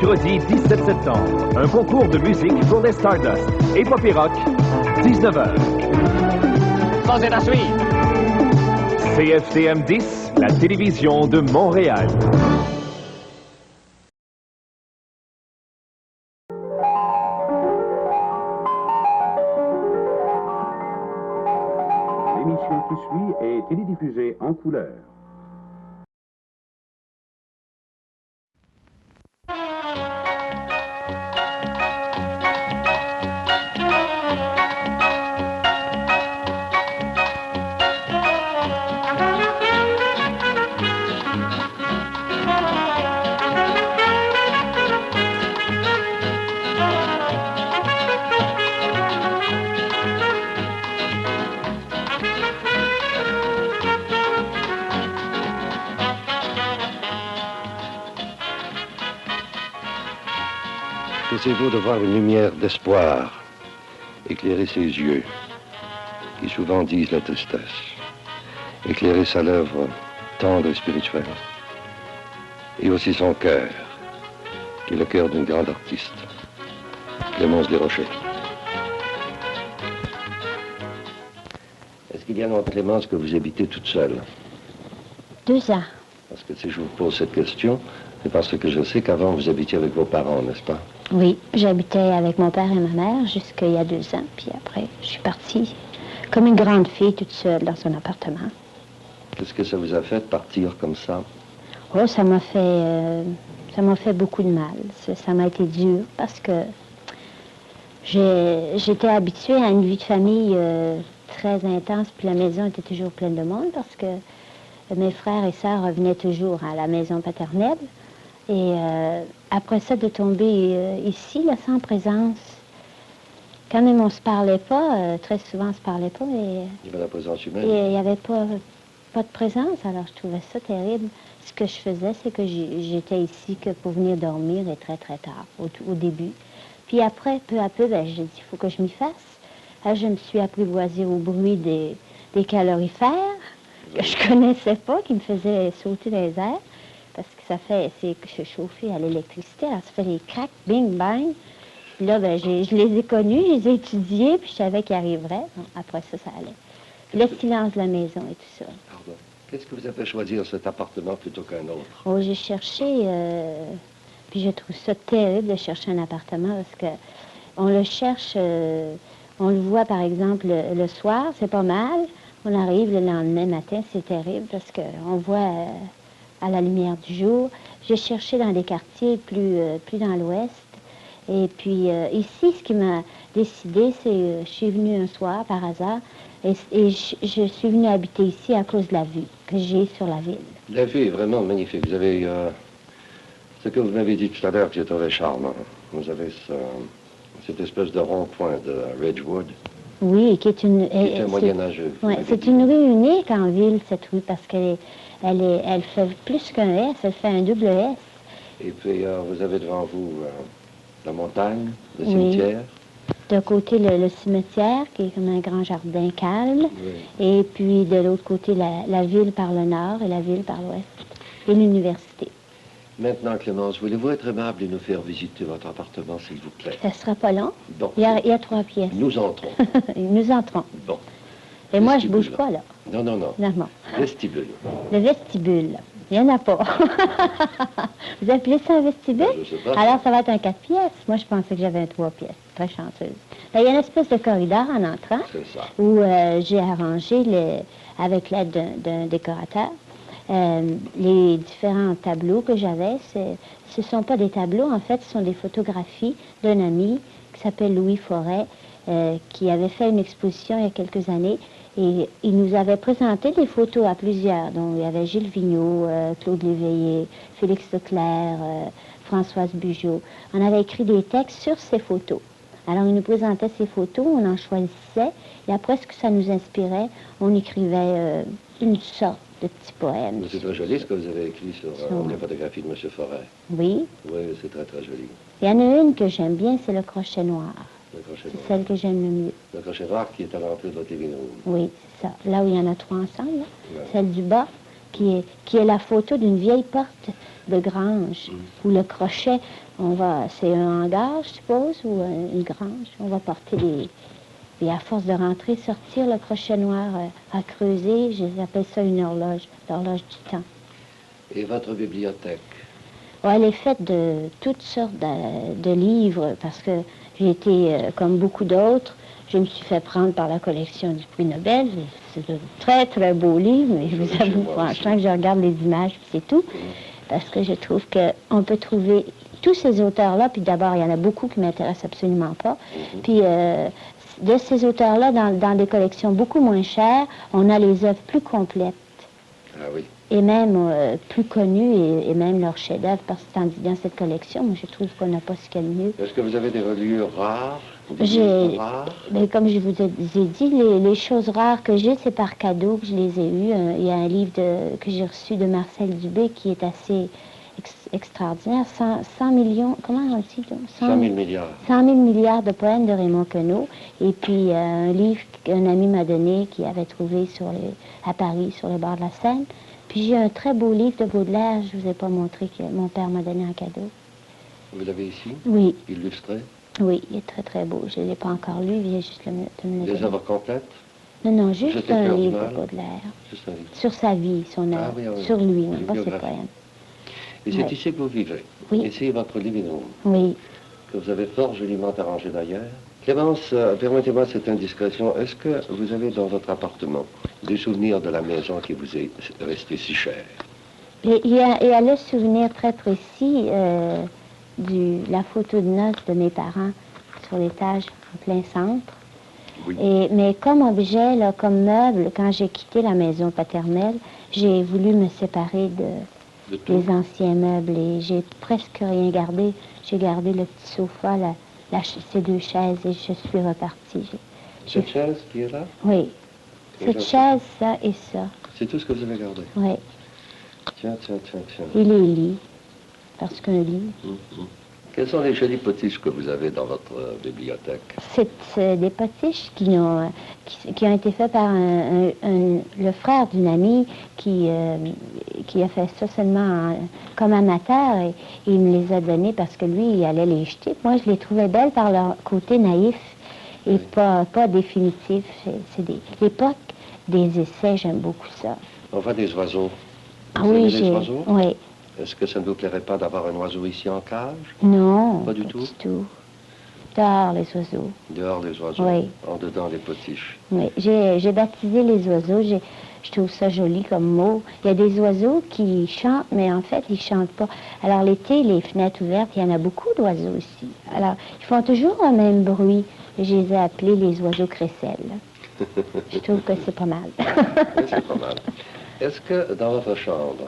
mercredi 17 septembre. Un concours de musique pour les Stardust et Pop et Rock, 19h. Sans à suivre. CFCM 10, la télévision de Montréal. L'émission qui suit est télédiffusée en couleur. Qu'essayez-vous de voir une lumière d'espoir éclairer ses yeux, qui souvent disent la tristesse, éclairer sa lèvre tendre et spirituelle, et aussi son cœur, qui est le cœur d'une grande artiste, Clémence Desrochers. Est-ce qu'il y a longtemps, Clémence, que vous habitez toute seule? 2 ans. Parce que si je vous pose cette question, c'est parce que je sais qu'avant vous habitiez avec vos parents, n'est-ce pas? Oui, j'habitais avec mon père et ma mère jusqu'il y a 2 ans. Puis après, je suis partie comme une grande fille toute seule dans son appartement. Qu'est-ce que ça vous a fait de partir comme ça? Oh, ça m'a fait beaucoup de mal. Ça m'a été dur parce que j'étais habituée à une vie de famille très intense. Puis la maison était toujours pleine de monde parce que mes frères et sœurs revenaient toujours à la maison paternelle. Et après ça, de tomber ici, là, sans présence, quand même on ne se parlait pas, très souvent on ne se parlait pas. Et, il y avait la présence humaine. Et il n'y avait pas de présence, alors je trouvais ça terrible. Ce que je faisais, c'est que j'étais ici que pour venir dormir et très très tard, au début. Puis après, peu à peu, ben, j'ai dit, il faut que je m'y fasse. Alors, je me suis apprivoisée au bruit des calorifères, que je connaissais pas, qui me faisaient sauter dans les airs. Parce que c'est chauffé à l'électricité, alors ça fait des craques, bing, bang. Puis là, ben, je les ai connus, je les ai étudiés, puis je savais qu'ils arriveraient. Bon, après ça, ça allait. Puis le silence de la maison et tout ça. Pardon. Qu'est-ce que vous a fait choisir cet appartement plutôt qu'un autre? Oh, j'ai cherché, puis je trouve ça terrible de chercher un appartement parce que on le cherche, on le voit par exemple le soir, c'est pas mal. On arrive le lendemain matin, c'est terrible parce qu'on voit à la lumière du jour. J'ai cherché dans des quartiers plus dans l'ouest. Et puis ici, ce qui m'a décidé, c'est je suis venue un soir par hasard et je suis venue habiter ici à cause de la vue que j'ai sur la ville. La vue est vraiment magnifique. Vous avez ce que vous m'avez dit tout à l'heure que j'ai trouvé charmant. Vous avez cette espèce de rond-point de Ridgewood. Oui, qui est une... C'est moyenâgeux. Ouais, c'est une rue unique en ville, cette rue, parce elle fait plus qu'un S, elle fait un double S. Et puis, vous avez devant vous la montagne, le cimetière. D'un côté, le cimetière, qui est comme un grand jardin calme. Oui. Et puis, de l'autre côté, la ville par le nord et la ville par l'ouest. Et l'université. Maintenant, Clémence, voulez-vous être aimable et nous faire visiter votre appartement, s'il vous plaît? Ça sera pas long. Bon. Il y a 3 pièces. Nous entrons. Nous entrons. Bon. Et moi, je bouge pas, là. Non, non, non. Non. Vestibule. Le vestibule. Il n'y en a pas. Vous appelez ça un vestibule? Ben, je sais pas. Alors, ça va être un 4 pièces. Moi, je pensais que j'avais un 3 pièces. Très chanceuse. Là, il y a une espèce de corridor en entrant. C'est ça. Où j'ai arrangé, avec l'aide d'un décorateur, les différents tableaux que j'avais. Ce ne sont pas des tableaux, en fait, ce sont des photographies d'un ami qui s'appelle Louis Forêt, qui avait fait une exposition il y a quelques années. Et il nous avait présenté des photos à plusieurs, dont il y avait Gilles Vigneault, Claude Léveillé, Félix Leclerc, Françoise Bugeaud. On avait écrit des textes sur ces photos. Alors, il nous présentait ces photos, on en choisissait, et après, ce que ça nous inspirait, on écrivait une sorte de petits poèmes. C'est très joli ce que vous avez écrit sur la photographie de M. Forêt. Oui. Oui, c'est très, très joli. Il y en a une que j'aime bien, c'est le crochet noir. C'est celle que j'aime le mieux. Le crochet noir qui est à l'entrée de votre living room. Oui, c'est ça. Là où il y en a 3 ensemble, là. Ouais. Celle du bas, qui est la photo d'une vieille porte de grange, où le crochet, c'est un hangar, je suppose, ou une grange. On va porter et à force de rentrer, sortir, le crochet noir à creuser, j'appelle ça une horloge, l'horloge du temps. Et votre bibliothèque? Ouais, elle est faite de toutes sortes de livres, parce que j'ai été, comme beaucoup d'autres, je me suis fait prendre par la collection du prix Nobel. C'est de très, très beaux livres, mais je vous avoue franchement que je regarde les images, puis c'est tout. Parce que je trouve qu'on peut trouver tous ces auteurs-là, puis d'abord, il y en a beaucoup qui ne m'intéressent absolument pas. Puis de ces auteurs-là, dans des collections beaucoup moins chères, on a les œuvres plus complètes. Ah oui. Et même plus connues, et même leurs chefs-d'œuvre, parce que dans cette collection, moi, je trouve qu'on n'a pas ce qu'il y a de mieux. Est-ce que vous avez des reliures rares? Des livres rares? Ben, comme je vous ai dit, les choses rares que j'ai, c'est par cadeau que je les ai eues. Il y a un livre que j'ai reçu de Marcel Dubé qui est assez extraordinaire. 100 millions, comment on dit? 100 000 milliards. 100 000 milliards de poèmes de Raymond Queneau. Et puis un livre qu'un ami m'a donné, qu'il avait trouvé à Paris, sur le bord de la Seine. Puis j'ai un très beau livre de Baudelaire, je ne vous ai pas montré, que mon père m'a donné en cadeau. Vous l'avez ici? Oui. Illustré? Oui, il est très très beau. Je ne l'ai pas encore lu, il vient juste de me le Des donner. œuvres complètes? Non, juste C'était un cœur du livre mal. de Baudelaire. Juste un livre. Sur sa vie, son œuvre. Ah oui, oui. Sur lui, Une non pas ses biographie. poèmes. Et c'est Ouais. ici que vous vivez? Oui. Ici est votre living room, Oui. que vous avez fort joliment arrangé d'ailleurs. Clémence, permettez-moi cette indiscrétion. Est-ce que vous avez dans votre appartement des souvenirs de la maison qui vous est restée si chère? Et il y a le souvenir très précis la photo de noces de mes parents sur l'étage en plein centre. Oui. Mais comme objet, là, comme meuble, quand j'ai quitté la maison paternelle, j'ai voulu me séparer De tout? des anciens meubles et j'ai presque rien gardé. J'ai gardé le petit sofa, ces deux chaises et je suis repartie. Cette chaise qui est là? Oui. Et Cette là, chaise, ça et ça. c'est tout ce que vous avez gardé? Oui. Tiens. Et les lits. Parce qu'un lit, Quels sont les jolis potiches que vous avez dans votre bibliothèque? c'est des potiches qui ont été faits par le frère d'une amie qui a fait ça seulement comme amateur et il me les a donnés parce que lui, il allait les jeter. Moi, je les trouvais belles par leur côté naïf et pas définitif. C'est l'époque des essais, j'aime beaucoup ça. On voit des oiseaux. Ah Vous oui, aimez les oiseaux? Oui. Est-ce que ça ne vous plairait pas d'avoir un oiseau ici en cage? Non, Pas du tout? Dehors, les oiseaux. Dehors les oiseaux, Oui. en dedans les potiches. Oui, j'ai baptisé les oiseaux. Je trouve ça joli comme mot. Il y a des oiseaux qui chantent, mais en fait, ils chantent pas. Alors l'été, les fenêtres ouvertes, il y en a beaucoup d'oiseaux ici. Alors, ils font toujours le même bruit. Je les ai appelés les oiseaux crécelles. Je trouve que c'est pas mal. Oui, c'est pas mal. Est-ce que dans votre chambre,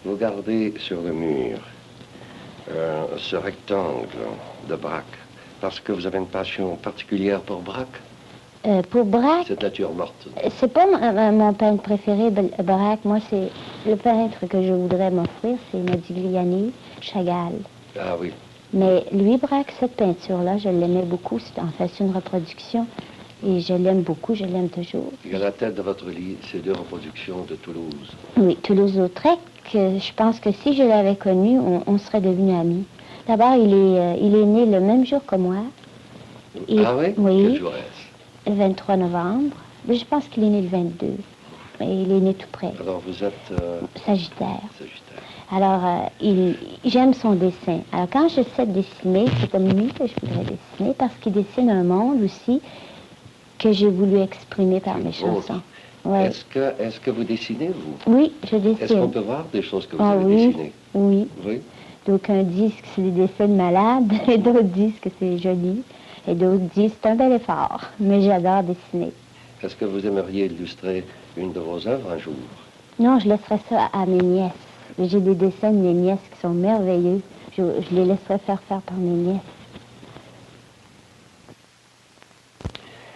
vous gardez sur le mur ce rectangle de Braque parce que vous avez une passion particulière pour Braque? Pour Braque, Cette nature morte. c'est pas mon peintre préféré, Braque. Moi, c'est le peintre que je voudrais m'offrir, c'est Modigliani, Chagall. Ah oui. Mais lui, Braque, cette peinture-là, je l'aimais beaucoup. En fait, c'est une reproduction. Et je l'aime beaucoup, je l'aime toujours. Et à la tête de votre lit, ces deux reproductions de Toulouse. Oui, Toulouse-Lautrec, je pense que si je l'avais connu, on serait devenus amis. D'abord, il est né le même jour que moi. Ah oui? Oui. Quel jour est-ce? Le 23 novembre. Mais je pense qu'il est né le 22. Mais il est né tout près. Alors vous êtes Sagittaire. Sagittaire. Alors, j'aime son dessin. Alors, quand je sais dessiner, c'est comme lui que je voudrais dessiner, parce qu'il dessine un monde aussi que j'ai voulu exprimer par mes chansons. Ouais. Est-ce que vous dessinez, vous? Oui, je dessine. Est-ce qu'on peut voir des choses que vous Ah avez oui, dessinées? oui. Oui. D'aucuns disent que c'est des dessins de malades, et d'autres disent que c'est joli, et d'autres disent que c'est un bel effort. Mais j'adore dessiner. Est-ce que vous aimeriez illustrer une de vos œuvres un jour? Non, je laisserai ça à mes nièces. J'ai des dessins de mes nièces qui sont merveilleux. Je les laisserai faire par mes nièces.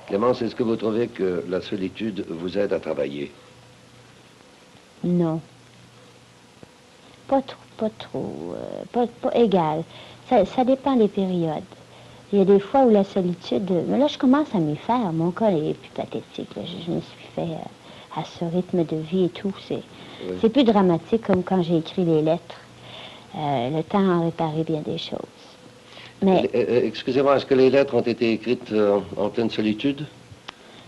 Clémence, est-ce que vous trouvez que la solitude vous aide à travailler? Non. Pas trop, pas égal. Ça dépend des périodes. Il y a des fois où la solitude... Mais là, je commence à m'y faire. Mon cas est plus pathétique. Là. Je me suis fait à ce rythme de vie et tout. C'est plus dramatique comme quand j'ai écrit les lettres. Le temps a réparé bien des choses. Mais, excusez-moi, est-ce que les lettres ont été écrites en pleine solitude?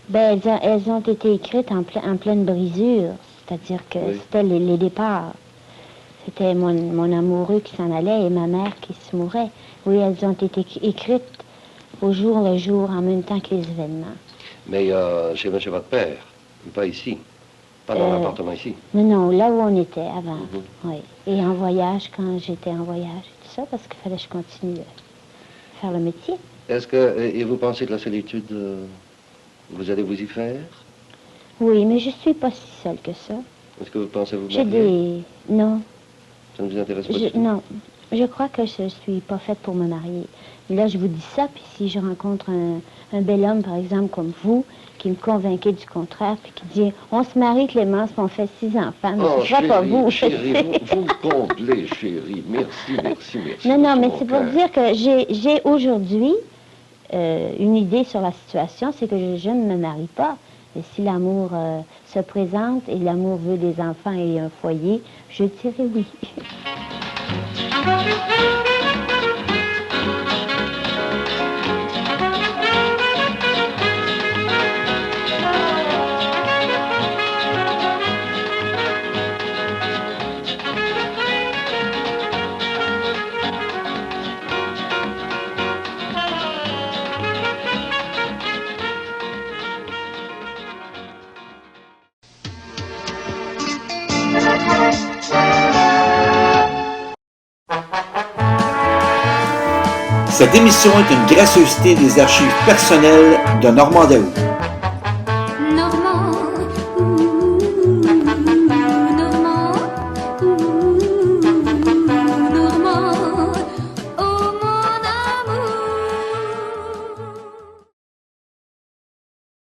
Ben, elles ont été écrites en pleine brisure, c'est-à-dire que c'était les départs. C'était mon amoureux qui s'en allait et ma mère qui se mourait. Oui, elles ont été écrites au jour le jour, en même temps que les événements. Mais chez votre père, pas ici, pas dans l'appartement ici? Non, là où on était avant, oui. Et en voyage, quand j'étais en voyage et tout ça, parce qu'il fallait que je continue à faire le métier. Est-ce que, et vous pensez que la solitude, vous allez vous y faire? Oui, mais je suis pas si seule que ça. Est-ce que vous pensez vous J'ai marier? Non. Ça ne vous intéresse pas du tout? Non. Je crois que je suis pas faite pour me marier. Et là, je vous dis ça, puis si je rencontre un bel homme, par exemple, comme vous, qui me convainquait du contraire, puis qui dit « On se marie, Clémence, puis on fait 6 enfants. » Mais ce sera pas vous. Chérie, vous me comblez, chérie. Merci. Non, mais c'est pour dire que j'ai aujourd'hui une idée sur la situation, c'est que je ne me marie pas. Et si l'amour se présente et l'amour veut des enfants et un foyer, je dirais oui. Cette émission est une gracieuseté des archives personnelles de Normand Daou.